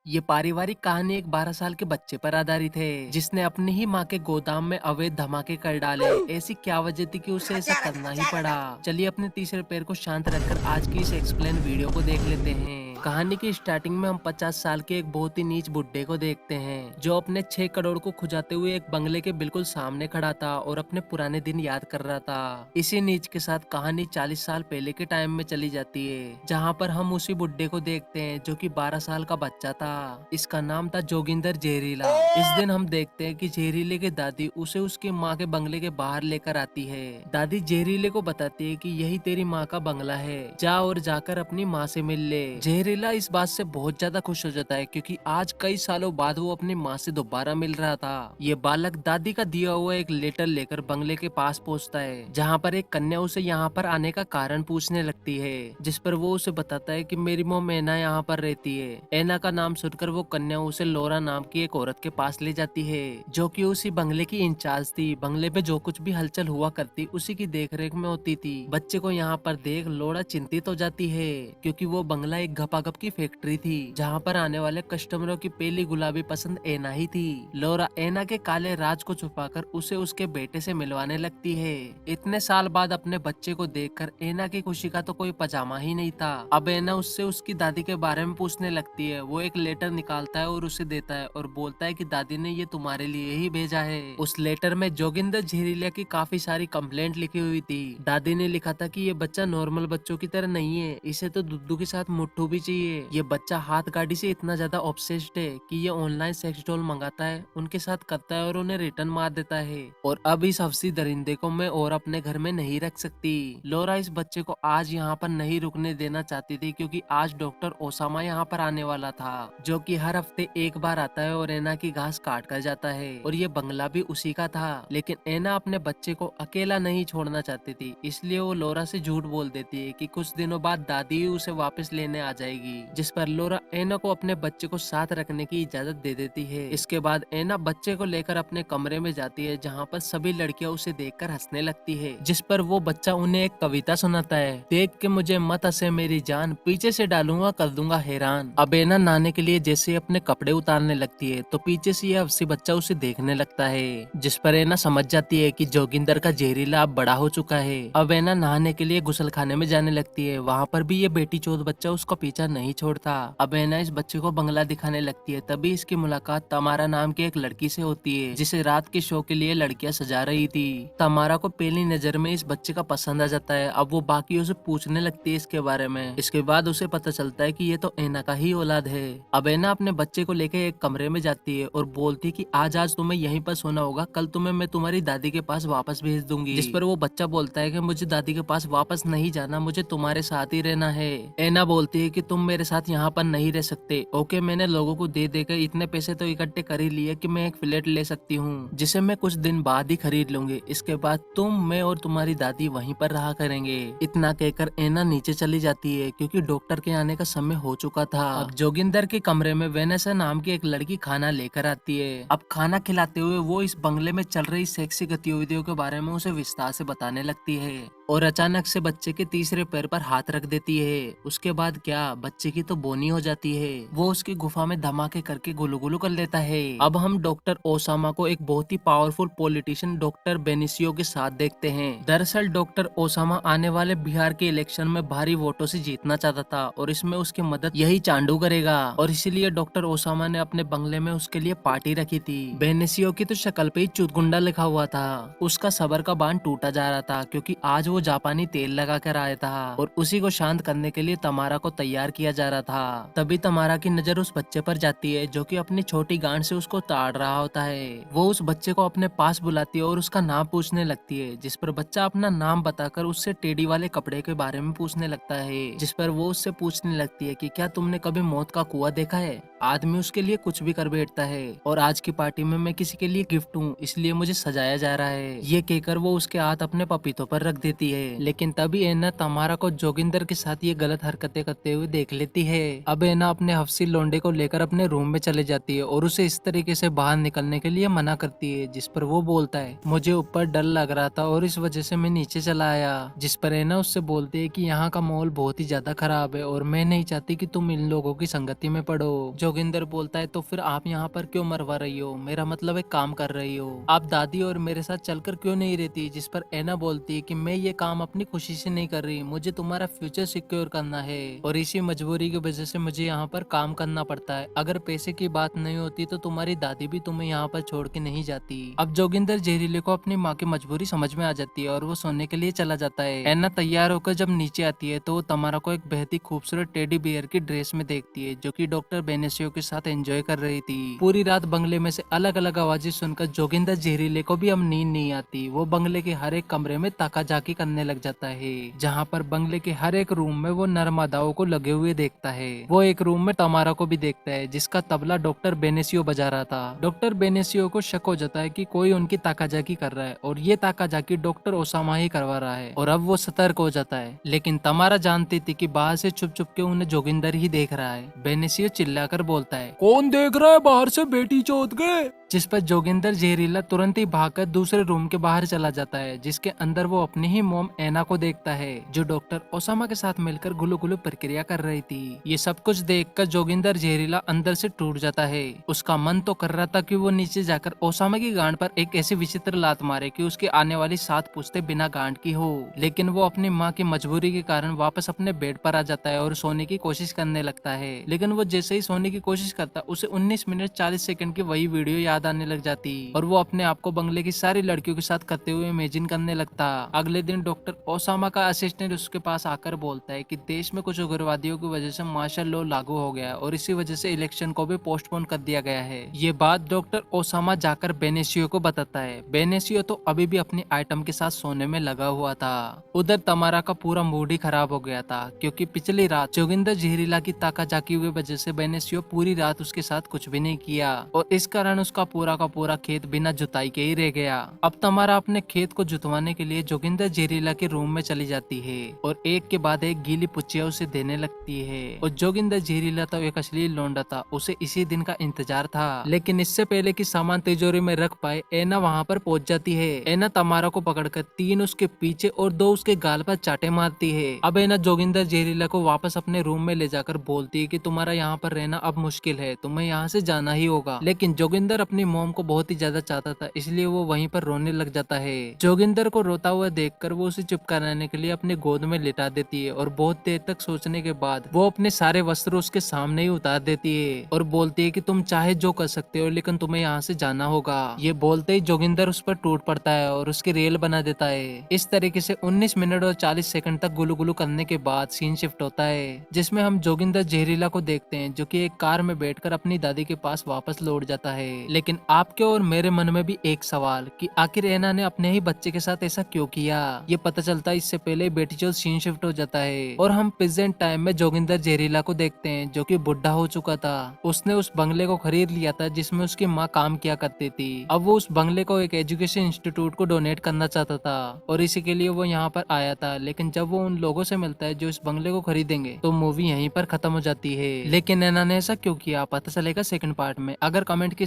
ये पारिवारिक कहानी एक 12 साल के बच्चे पर आधारित है जिसने अपनी ही माँ के गोदाम में अवैध धमाके कर डाले। ऐसी क्या वजह थी कि उसे ऐसा हत्यारा था, करना ही हत्यारा पड़ा। था। चलिए अपने तीसरे पैर को शांत रखकर आज की इस एक्सप्लेन वीडियो को देख लेते हैं। कहानी की स्टार्टिंग में हम 50 साल के एक बहुत ही नीच बुड्ढे को देखते हैं जो अपने 6 करोड़ को खुजाते हुए एक बंगले के बिल्कुल सामने खड़ा था और अपने पुराने दिन याद कर रहा था। इसी नीच के साथ कहानी 40 साल पहले के टाइम में चली जाती है जहाँ पर हम उसी बुड्ढे को देखते हैं जो कि 12 साल का बच्चा था। इसका नाम था जोगिंदर जहरीला। इस ओ दिन हम देखते हैं कि जहरीले की दादी उसे उसकी माँ के बंगले के बाहर लेकर आती है। दादी जहरीले को बताती है कि यही तेरी माँ का बंगला है, जा और जाकर अपनी माँ से मिल ले। जहरीला इस बात से बहुत ज्यादा खुश हो जाता है क्योंकि आज कई सालों बाद वो अपनी माँ से दोबारा मिल रहा था। ये बालक दादी का दिया हुआ एक लेटर लेकर बंगले के पास पहुंचता है जहाँ पर एक कन्या उसे यहाँ पर आने का कारण पूछने लगती है, जिस पर वो उसे बताता है कि मेरी मोम ऐना यहाँ पर रहती है। ऐना का नाम सुनकर वो कन्या उसे लोरा नाम की एक औरत के पास ले जाती है जो कि उसी बंगले की इंचार्ज थी। बंगले पे जो कुछ भी हलचल हुआ करती उसी की देखरेख में होती थी। बच्चे को यहाँ पर देख लोरा चिंतित हो जाती है क्योंकि वो बंगला एक घपाघप की फैक्ट्री थी जहाँ पर आने वाले कस्टमरों की पहली गुलाबी पसंद ऐना ही थी। लोरा ऐना के काले राज को छुपाकर उसे उसके बेटे से मिलवाने लगती है। इतने साल बाद अपने बच्चे को देखकर ऐना की खुशी का तो कोई पजामा ही नहीं था। अब ऐना उससे उसकी दादी के बारे में पूछने लगती है। वो एक लेटर निकालता है और उसे देता है और बोलता है कि दादी ने ये तुम्हारे लिए ही भेजा है। उस लेटर में जोगिंदर झेरिलिया की काफी सारी कंप्लेंट लिखी हुई थी। दादी ने लिखा था कि ये बच्चा नॉर्मल बच्चों की तरह नहीं है, इसे तो दुद्दू के साथ मुट्ठू भी चाहिए। ये बच्चा हाथ गाड़ी से इतना ज्यादा ऑब्सेस्ड है कि ये ऑनलाइन सेक्स डॉल मंगाता है, उनके साथ करता है और उन्हें रिटर्न मार देता है। और अब इस हफ्सी दरिंदे को मैं और अपने घर में नहीं रख सकती। लोरा इस बच्चे को आज यहाँ पर नहीं रुकने देना चाहती थी क्योंकि आज डॉक्टर ओसामा यहाँ पर आने वाला था जो कि हर हफ्ते एक बार आता है और ऐना की घास काट कर जाता है और ये बंगला भी उसी का था। लेकिन ऐना अपने बच्चे को अकेला नहीं छोड़ना चाहती थी, इसलिए वो लोरा से झूठ बोल देती है कि कुछ दिनों बाद दादी ही उसे वापस लेने आ जाएगी, जिस पर लोरा ऐना को अपने बच्चे को साथ रखने की इजाजत दे देती है। इसके बाद ऐना बच्चे को लेकर अपने कमरे में जाती है जहाँ पर सभी लड़कियां उसे देखकर हंसने लगती है, जिस पर वो बच्चा उन्हें एक कविता सुनाता है। देख के मुझे मत हंसे मेरी जान, पीछे से डालूंगा कर दूंगा हैरान। अब ऐना नहाने के लिए जैसे अपने कपड़े उतारने लगती है तो पीछे से यह हफ्सी बच्चा उसे देखने लगता है, जिस पर ऐना समझ जाती है कि जोगिंदर का जहरीला अब बड़ा हो चुका है। अब ऐना नहाने के लिए गुसल खाने में जाने लगती है। वहाँ पर भी ये बेटी चोद बच्चा उसका पीछा नहीं छोड़ता। अब ऐना इस बच्चे को बंगला दिखाने लगती है। तभी इसकी मुलाकात तमारा नाम की एक लड़की से होती है जिसे रात के शो के लिए लड़कियां सजा रही थी। तमारा को पहली नजर में इस बच्चे का पसंद आ जाता है। अब वो बाकियों से पूछने लगती है इसके बारे में। इसके बाद उसे पता चलता है कि ये तो ऐना का ही औलाद है। अब ऐना अपने बच्चे को लेकर एक कमरे में जाती है और बोलती है कि आज तुम्हें यहीं पर सोना होगा, कल तुम्हें मैं तुम्हारी दादी के पास वापस भेज दूंगी। जिस पर वो बच्चा बोलता है कि मुझे दादी के पास वापस नहीं जाना, मुझे तुम्हारे साथ ही रहना है। ऐना बोलती है कि तुम मेरे साथ यहाँ पर नहीं रह सकते। ओके, मैंने लोगों को दे देकर इतने पैसे तो इकट्ठे कर ही लिए कि मैं एक फ्लैट ले सकती हूँ जिसे मैं कुछ दिन बाद ही खरीद लूंगी। इसके बाद तुम, मैं और तुम्हारी दादी वहीं पर रहा करेंगे। इतना कहकर ऐना नीचे चली जाती है क्योंकि डॉक्टर के आने का समय हो चुका था। अब जोगिंदर के कमरे में वेनेसा नाम की एक लड़की खाना लेकर आती है। अब खाना खिलाते हुए वो इस बंगले में चल रही सेक्सी गतिविधियों के बारे में उसे विस्तार से बताने लगती है और अचानक से बच्चे के तीसरे पैर पर हाथ रख देती है। उसके बाद क्या, बच्चे की तो बोनी हो जाती है। वो उसकी गुफा में धमाके करके गुलू गुलू कर लेता है। अब हम डॉक्टर ओसामा को एक बहुत ही पावरफुल पॉलिटिशियन डॉक्टर बेनिसियो के साथ देखते हैं। दरअसल डॉक्टर ओसामा आने वाले बिहार के इलेक्शन में भारी वोटों से जीतना चाहता था और इसमें उसकी मदद यही चांडू करेगा और इसीलिए डॉक्टर ओसामा ने अपने बंगले में उसके लिए पार्टी रखी थी। बेनिसियो की तो शक्ल पे ही चुतगुंडा लिखा हुआ था। उसका सबर का बांध टूटा जा रहा था क्योंकि आज वो जापानी तेल लगा कर आया था और उसी को शांत करने के लिए तमारा को तैयार किया जा रहा था। तभी तमारा की नजर उस बच्चे पर जाती है जो कि अपनी छोटी गांड से उसको ताड़ रहा होता है। वो उस बच्चे को अपने पास बुलाती है और उसका नाम पूछने लगती है, जिस पर बच्चा अपना नाम बताकर उससे टेडी वाले कपड़े के बारे में पूछने लगता है। जिस पर वो उससे पूछने लगती है कि क्या तुमने कभी मौत का कुआं देखा है? आदमी उसके लिए कुछ भी कर बैठता है और आज की पार्टी में मैं किसी के लिए गिफ्ट हूँ, इसलिए मुझे सजाया जा रहा है। ये कहकर वो उसके हाथ अपने पपीतों पर रख देती है। लेकिन तभी ऐना तमारा को जोगिंदर के साथ ये गलत हरकतें करते हुए देख लेती है। अब ऐना अपने हफ्सी लोंडे को लेकर अपने रूम में चले जाती है और उसे इस तरीके से बाहर निकलने के लिए मना करती है, जिस पर वो बोलता है मुझे ऊपर डर लग रहा था और इस वजह से मैं नीचे चला आया। जिस पर ऐना उससे बोलती है कि यहाँ का माहौल बहुत ही ज्यादा खराब है और मैं नहीं चाहती कि तुम इन लोगों की संगति में पड़ो। जोगिंदर बोलता है तो फिर आप यहाँ पर क्यों मरवा रही हो, मेरा मतलब है काम कर रही हो, आप दादी और मेरे साथ चलकर क्यों नहीं रहती। जिस पर एना बोलती है कि मैं ये काम अपनी खुशी से नहीं कर रही, मुझे तुम्हारा फ्यूचर सिक्योर करना है और इसी मजबूरी की वजह से मुझे यहाँ पर काम करना पड़ता है। अगर पैसे की बात नहीं होती तो तुम्हारी दादी भी तुम्हें यहाँ पर छोड़ के नहीं जाती। अब जोगिंदर जहरीले को अपनी माँ की मजबूरी समझ में आ जाती है और वो सोने के लिए चला जाता है। एना तैयार होकर जब नीचे आती है तो वो तमारा को एक बेहद ही खूबसूरत टेडी बियर की ड्रेस में देखती है, जो कि डॉक्टर बेनेसियो के साथ एंजॉय कर रही थी। पूरी रात बंगले में से अलग अलग आवाजें सुनकर जोगिंदर जहरीले को भी अब नींद नहीं आती। वो बंगले के हर एक कमरे में ताकाझाकी करने लग जाता है, जहाँ पर बंगले के हर एक रूम में वो नरमादाओं को लगे हुए देखता है। वो एक रूम में तमारा को भी देखता है, जिसका तबला डॉक्टर बेनेसियो बजा रहा था। डॉक्टर बेनेसियो को शक हो जाता है कि कोई उनकी ताकाझाकी कर रहा है और ये ताकाझाकी डॉक्टर ओसामा ही करवा रहा है और अब वो सतर्क हो जाता है। लेकिन तमारा जानती थी कि बाहर से छुप छुप के उन्हें जोगिंदर ही देख रहा है। बेनेसियो चिल्लाकर बोलता है, कौन देख रहा है बाहर से, बेटी चौथ गए। जिस पर जोगिंदर जहरीला तुरंत ही भागकर दूसरे रूम के बाहर चला जाता है, जिसके अंदर वो अपनी ही मोम एना को देखता है, जो डॉक्टर ओसामा के साथ मिलकर गुलू गुलू प्रक्रिया कर रही थी। ये सब कुछ देखकर जोगिंदर जहरीला अंदर से टूट जाता है। उसका मन तो कर रहा था कि वो नीचे जाकर ओसामा की गांड पर एक ऐसी विचित्र लात मारे कि उसकी आने वाली 7 पुश्तें बिना गांड की हो, लेकिन वो अपनी माँ की मजबूरी के कारण वापस अपने बेड पर आ जाता है और सोने की कोशिश करने लगता है। लेकिन वो जैसे ही सोने की कोशिश करता, उसे 19 मिनट 40 सेकंड की वही वीडियो याद आने लग जाती और वो अपने आप को बंगले की सारी लड़कियों के साथ करते हुए इमेजिन करने लगता। अगले दिन डॉक्टर ओसामा का असिस्टेंट उसके पास आकर बोलता है कि देश में कुछ उग्रवादियों की वजह से मार्शल लॉ लागू हो गया और इसी वजह से इलेक्शन को भी पोस्टपोन कर दिया गया है। ये बात डॉक्टर ओसामा जाकर बेनेसियो को बताता है। बेनेसियो तो अभी भी अपनी आइटम के साथ सोने में लगा हुआ था। उधर तमारा का पूरा मूड ही खराब हो गया था, क्योंकि पिछली रात जोगिंदर जहरीला की ताकाझाकी की वजह से बेनेसियो पूरी रात उसके साथ कुछ भी नहीं किया और इस कारण उसका पूरा का पूरा खेत बिना जुताई के ही रह गया। अब तमारा अपने खेत को जुतवाने के लिए जोगिंदर जहरीला के रूम में चली जाती है और एक के बाद एक गीली पुच्चिया उसे देने लगती है। और जोगिंदर जहरीला तो एक असली लौंडा था, उसे इसी दिन का इंतजार था। लेकिन इससे पहले कि सामान तिजोरी में रख पाए, एना वहाँ पर पहुंच जाती है। एना तमारा को पकड़कर 3 उसके पीछे और 2 उसके गाल पर चाटे मारती है। अब एना जोगिंदर जहरीला को वापस अपने रूम में ले जाकर बोलती है कि तुम्हारा यहाँ पर रहना अब मुश्किल है, तुम्हें यहाँ से जाना ही होगा। लेकिन जोगिंदर अपनी मोम को बहुत ही ज्यादा चाहता था, इसलिए वो वहीं पर रोने लग जाता है। जोगिंदर को रोता हुआ देखकर वो उसे चुप कराने के लिए अपने गोद में लिटा देती है और बहुत देर तक सोचने के बाद वो अपने सारे वस्त्र उसके सामने ही उतार देती है और बोलती है कि तुम चाहे जो कर सकते हो, लेकिन तुम्हें यहाँ से जाना होगा। ये बोलते ही जोगिंदर उस पर टूट पड़ता है और उसकी रेल बना देता है। इस तरीके से 19 मिनट और 40 सेकंड तक गुलू गुलू करने के बाद सीन शिफ्ट होता है, जिसमें हम जोगिंदर जहरीला को देखते हैं, जो कि एक कार में बैठकर अपनी दादी के पास वापस लौट जाता है। लेकिन आपके और मेरे मन में भी एक सवाल कि आखिर एना ने अपने ही बच्चे के साथ ऐसा क्यों किया। ये पता चलता है इससे पहले बेटी चोद सीन शिफ्ट हो जाता है और हम प्रेजेंट टाइम में जोगिंदर जहरीला को देखते हैं, जो कि बुढ़ा हो चुका था। उसने उस बंगले को खरीद लिया था जिसमें उसकी माँ काम किया करती थी। अब वो उस बंगले को एक एजुकेशन इंस्टीट्यूट को डोनेट करना चाहता था और इसी के लिए वो यहाँ पर आया था। लेकिन जब वो उन लोगों से मिलता है जो इस बंगले को खरीदेंगे, तो मूवी यहीं पर खत्म हो जाती है। लेकिन एना ने ऐसा क्यों किया, पता चलेगा सेकंड पार्ट में। अगर कमेंट की